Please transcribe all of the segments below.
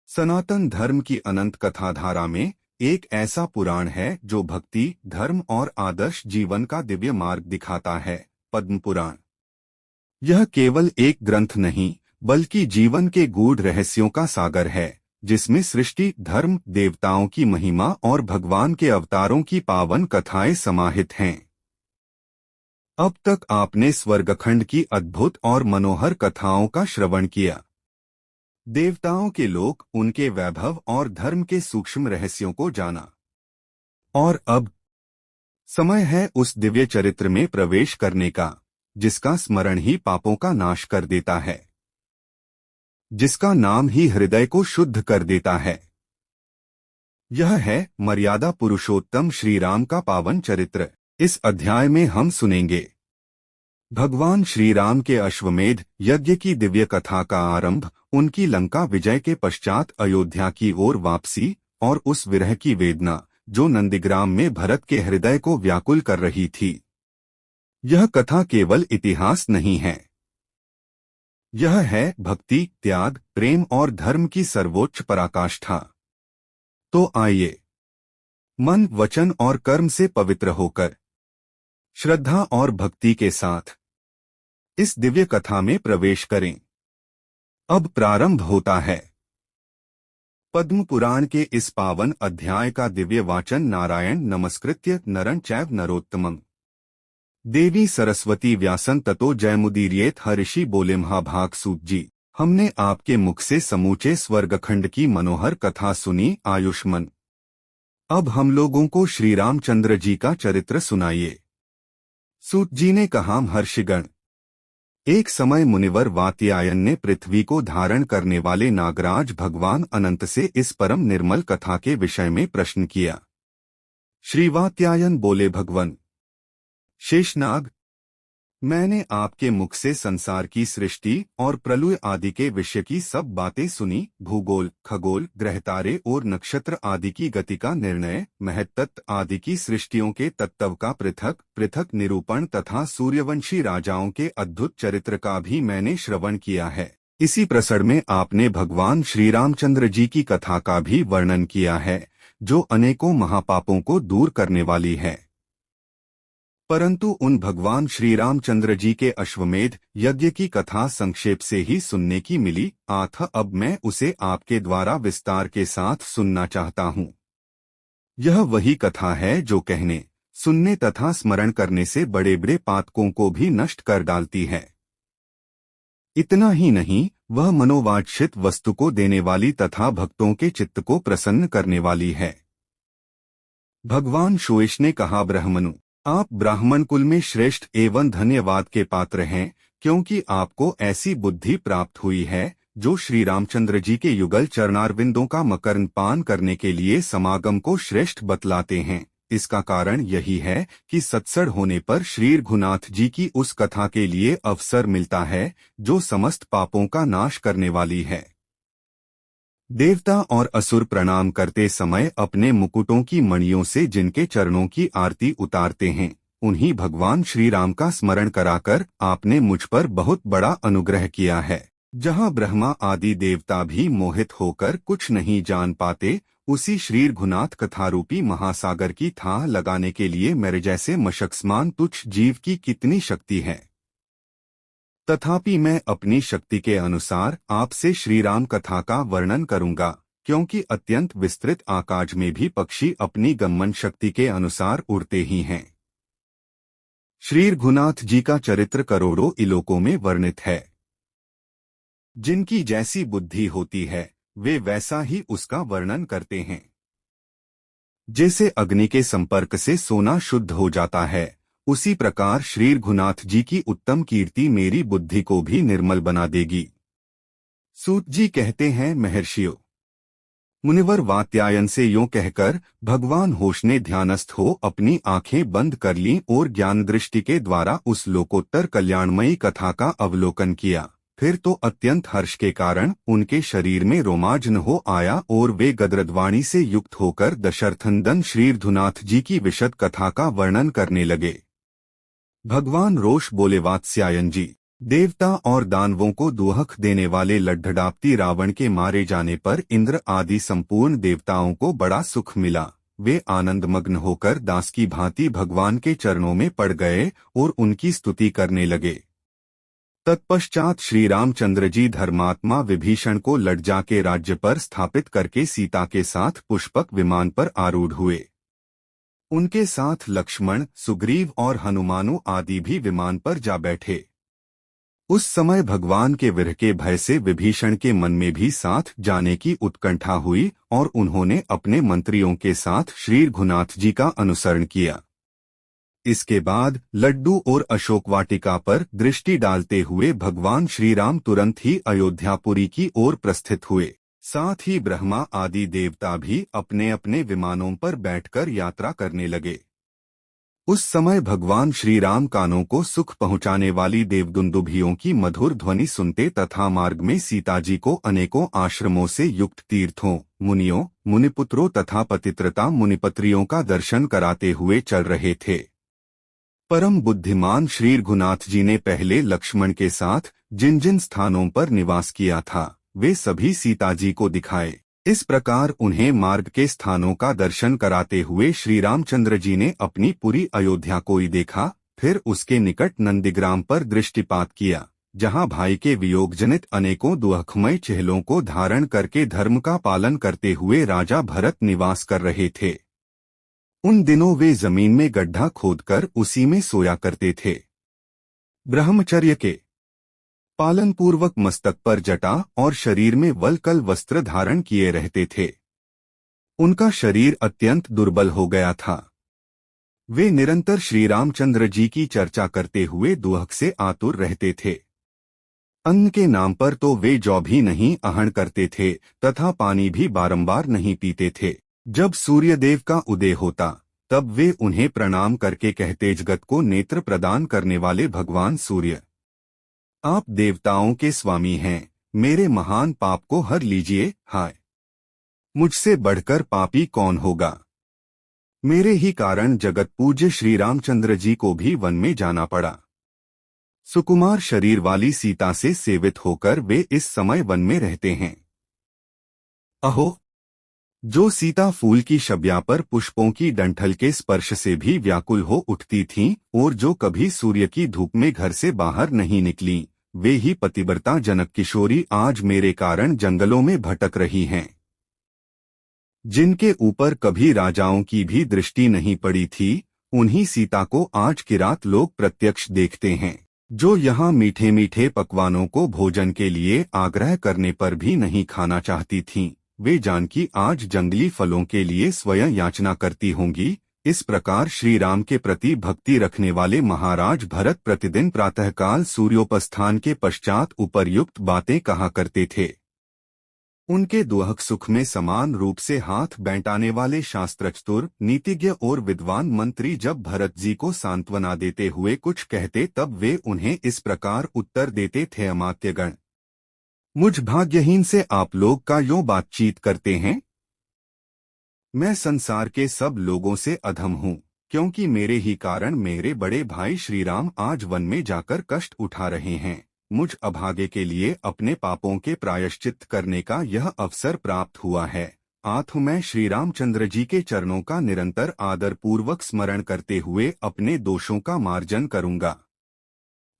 सनातन धर्म की अनंत कथाधारा में एक ऐसा पुराण है जो भक्ति, धर्म और आदर्श जीवन का दिव्य मार्ग दिखाता है। पद्म पुराण। यह केवल एक ग्रंथ नहीं, बल्कि जीवन के गूढ़ रहस्यों का सागर है, जिसमें सृष्टि, धर्म, देवताओं की महिमा और भगवान के अवतारों की पावन कथाएं समाहित हैं। अब तक आपने स्वर्गखंड की अद्भुत और मनोहर कथाओं का श्रवण किया। देवताओं के लोक, उनके वैभव और धर्म के सूक्ष्म रहस्यों को जाना। और अब समय है उस दिव्य चरित्र में प्रवेश करने का, जिसका स्मरण ही पापों का नाश कर देता है, जिसका नाम ही हृदय को शुद्ध कर देता है। यह है मर्यादा पुरुषोत्तम श्री राम का पावन चरित्र। इस अध्याय में हम सुनेंगे भगवान श्री राम के अश्वमेध यज्ञ की दिव्य कथा का आरंभ, उनकी लंका विजय के पश्चात अयोध्या की ओर वापसी और उस विरह की वेदना जो नंदीग्राम में भरत के हृदय को व्याकुल कर रही थी। यह कथा केवल इतिहास नहीं है, यह है भक्ति, त्याग, प्रेम और धर्म की सर्वोच्च पराकाष्ठा। तो आइए, मन, वचन और कर्म से पवित्र होकर, श्रद्धा और भक्ति के साथ इस दिव्य कथा में प्रवेश करें। अब प्रारंभ होता है। पद्म पुराण के इस पावन अध्याय का दिव्य वाचन नारायण नमस्कृत्य नरं चैव नरोत्तमम् देवी सरस्वती व्यासं ततो जयमुदीरयेत। ऋषि बोले महाभाग सूत जी, हमने आपके मुख से समूचे स्वर्गखंड की मनोहर कथा सुनी। आयुष्मान, अब हम लोगों को श्री रामचंद्र जी का चरित्र सुनाइए। सूत जी ने कहा, महर्षिगण, एक समय मुनिवर वात्यायन ने पृथ्वी को धारण करने वाले नागराज भगवान अनंत से इस परम निर्मल कथा के विषय में प्रश्न किया। श्री वात्यायन बोले, भगवन शेषनाग, मैंने आपके मुख से संसार की सृष्टि और प्रलय आदि के विषय की सब बातें सुनी। भूगोल, खगोल, ग्रहतारे और नक्षत्र आदि की गति का निर्णय, महत्तत्व आदि की सृष्टियों के तत्व का पृथक पृथक निरूपण तथा सूर्यवंशी राजाओं के अद्भुत चरित्र का भी मैंने श्रवण किया है। इसी प्रसड़ में आपने भगवान श्री रामचंद्र जी की कथा का भी वर्णन किया है, जो अनेकों महापापों को दूर करने वाली है। परंतु उन भगवान श्री रामचंद्र जी के अश्वमेध यज्ञ की कथा संक्षेप से ही सुनने की मिली, अब मैं उसे आपके द्वारा विस्तार के साथ सुनना चाहता हूँ। यह वही कथा है जो कहने, सुनने तथा स्मरण करने से बड़े बड़े पातकों को भी नष्ट कर डालती है। इतना ही नहीं, वह मनोवांछित वस्तु को देने वाली तथा भक्तों के चित्त को प्रसन्न करने वाली है। भगवान शोएश ने कहा, ब्राह्मणों, आप ब्राह्मण कुल में श्रेष्ठ एवं धन्यवाद के पात्र हैं, क्योंकि आपको ऐसी बुद्धि प्राप्त हुई है जो श्री रामचंद्र जी के युगल चरणारविंदों का मकरंद पान करने के लिए समागम को श्रेष्ठ बतलाते हैं। इसका कारण यही है कि सत्सड़ होने पर श्री रघुनाथ जी की उस कथा के लिए अवसर मिलता है जो समस्त पापों का नाश करने वाली है। देवता और असुर प्रणाम करते समय अपने मुकुटों की मणियों से जिनके चरणों की आरती उतारते हैं, उन्हीं भगवान श्री राम का स्मरण कराकर आपने मुझ पर बहुत बड़ा अनुग्रह किया है। जहाँ ब्रह्मा आदि देवता भी मोहित होकर कुछ नहीं जान पाते, उसी श्री रघुनाथ कथारूपी महासागर की थाह लगाने के लिए मेरे जैसे मशक्समान तुच्छ जीव की कितनी शक्ति है। तथापि मैं अपनी शक्ति के अनुसार आपसे श्री राम कथा का वर्णन करूंगा, क्योंकि अत्यंत विस्तृत आकाश में भी पक्षी अपनी गमन शक्ति के अनुसार उड़ते ही हैं। श्री रघुनाथ जी का चरित्र करोड़ों इलोकों में वर्णित है। जिनकी जैसी बुद्धि होती है, वे वैसा ही उसका वर्णन करते हैं। जैसे अग्नि के संपर्क से सोना शुद्ध हो जाता है, उसी प्रकार श्री रघुनाथ जी की उत्तम कीर्ति मेरी बुद्धि को भी निर्मल बना देगी। सूत जी कहते हैं, महर्षियों, मुनिवर वात्यायन से यूं कहकर भगवान होश ने ध्यानस्थ हो अपनी आंखें बंद कर लीं और ज्ञान दृष्टि के द्वारा उस लोकोत्तर कल्याणमयी कथा का अवलोकन किया। फिर तो अत्यंत हर्ष के कारण उनके शरीर में रोमांचन हो आया और वे गदगदवाणी से युक्त होकर दशरथनंदन श्री रघुनाथ जी की विशद कथा का वर्णन करने लगे। भगवान रोष बोले, वात्स्यायन जी, देवता और दानवों को दुहक देने वाले लड्ढड़ापती रावण के मारे जाने पर इंद्र आदि संपूर्ण देवताओं को बड़ा सुख मिला। वे आनंदमग्न होकर दास की भांति भगवान के चरणों में पड़ गए और उनकी स्तुति करने लगे। तत्पश्चात श्री रामचंद्र जी धर्मात्मा विभीषण को लज्जा के राज्य पर स्थापित करके सीता के साथ पुष्पक विमान पर आरूढ़ हुए। उनके साथ लक्ष्मण, सुग्रीव और हनुमानु आदि भी विमान पर जा बैठे। उस समय भगवान के विरह के भय से विभीषण के मन में भी साथ जाने की उत्कंठा हुई और उन्होंने अपने मंत्रियों के साथ श्री रघुनाथ जी का अनुसरण किया। इसके बाद लड्डू और अशोक वाटिका पर दृष्टि डालते हुए भगवान श्री राम तुरंत ही अयोध्यापुरी की ओर प्रस्थित हुए। साथ ही ब्रह्मा आदि देवता भी अपने अपने विमानों पर बैठकर यात्रा करने लगे। उस समय भगवान श्री राम कानों को सुख पहुंचाने वाली देवदुंदुभियों की मधुर ध्वनि सुनते तथा मार्ग में सीता जी को अनेकों आश्रमों से युक्त तीर्थों, मुनियों, मुनिपुत्रों तथा पतित्रता मुनिपत्रियों का दर्शन कराते हुए चल रहे थे। परम बुद्धिमान श्री रघुनाथ जी ने पहले लक्ष्मण के साथ जिन जिन स्थानों पर निवास किया था वे सभी सीता जी को दिखाए। इस प्रकार उन्हें मार्ग के स्थानों का दर्शन कराते हुए श्री रामचंद्र जी ने अपनी पूरी अयोध्या को ही देखा। फिर उसके निकट नंदीग्राम पर दृष्टिपात किया, जहां भाई के वियोग जनित अनेकों दुखमय चेहलों को धारण करके धर्म का पालन करते हुए राजा भरत निवास कर रहे थे। उन दिनों वे जमीन में गड्ढा खोदकर उसी में सोया करते थे। ब्रह्मचर्य के पालन पूर्वक मस्तक पर जटा और शरीर में वल्कल वस्त्र धारण किए रहते थे। उनका शरीर अत्यंत दुर्बल हो गया था। वे निरंतर श्री रामचंद्र जी की चर्चा करते हुए दुहक से आतुर रहते थे। अन्न के नाम पर तो वे जौ भी नहीं आहरण करते थे तथा पानी भी बारंबार नहीं पीते थे। जब सूर्यदेव का उदय होता तब वे उन्हें प्रणाम करके कहते, जगत को नेत्र प्रदान करने वाले भगवान सूर्य, आप देवताओं के स्वामी हैं, मेरे महान पाप को हर लीजिए। हाय, मुझसे बढ़कर पापी कौन होगा। मेरे ही कारण जगत पूज्य श्री रामचंद्र जी को भी वन में जाना पड़ा। सुकुमार शरीर वाली सीता से सेवित होकर वे इस समय वन में रहते हैं। अहो, जो सीता फूल की शब्या पर पुष्पों की डंठल के स्पर्श से भी व्याकुल हो उठती थीं और जो कभी सूर्य की धूप में घर से बाहर नहीं निकली, वे ही पतिव्रता जनक किशोरी आज मेरे कारण जंगलों में भटक रही हैं। जिनके ऊपर कभी राजाओं की भी दृष्टि नहीं पड़ी थी, उन्हीं सीता को आज की रात लोग प्रत्यक्ष देखते हैं। जो यहाँ मीठे मीठे पकवानों को भोजन के लिए आग्रह करने पर भी नहीं खाना चाहती थीं, वे जानकी आज जंगली फलों के लिए स्वयं याचना करती होंगी। इस प्रकार श्री राम के प्रति भक्ति रखने वाले महाराज भरत प्रतिदिन प्रातःकाल सूर्योपस्थान के पश्चात उपर्युक्त बातें कहा करते थे। उनके दुहक सुख में समान रूप से हाथ बैठाने वाले शास्त्रचतुर, नीतिज्ञ और विद्वान मंत्री जब भरत जी को सांत्वना देते हुए कुछ कहते तब वे उन्हें इस प्रकार उत्तर देते थे, अमात्यगण, मुझ भाग्यहीन से आप लोग का यों बातचीत करते हैं। मैं संसार के सब लोगों से अधम हूँ, क्योंकि मेरे ही कारण मेरे बड़े भाई श्री राम आज वन में जाकर कष्ट उठा रहे हैं। मुझ अभागे के लिए अपने पापों के प्रायश्चित करने का यह अवसर प्राप्त हुआ है। आत्म मैं श्री रामचंद्र जी के चरणों का निरंतर आदर पूर्वक स्मरण करते हुए अपने दोषों का मार्जन करूंगा।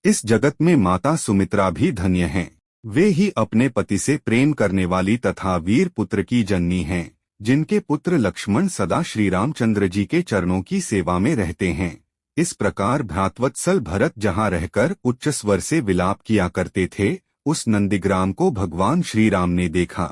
इस जगत में माता सुमित्रा भी धन्य हैं। वे ही अपने पति से प्रेम करने वाली तथा वीर पुत्र की जननी हैं, जिनके पुत्र लक्ष्मण सदा श्री रामचंद्र जी के चरणों की सेवा में रहते हैं। इस प्रकार भ्रातवत्सल भरत जहाँ रहकर उच्च स्वर से विलाप किया करते थे, उस नंदीग्राम को भगवान श्री राम ने देखा।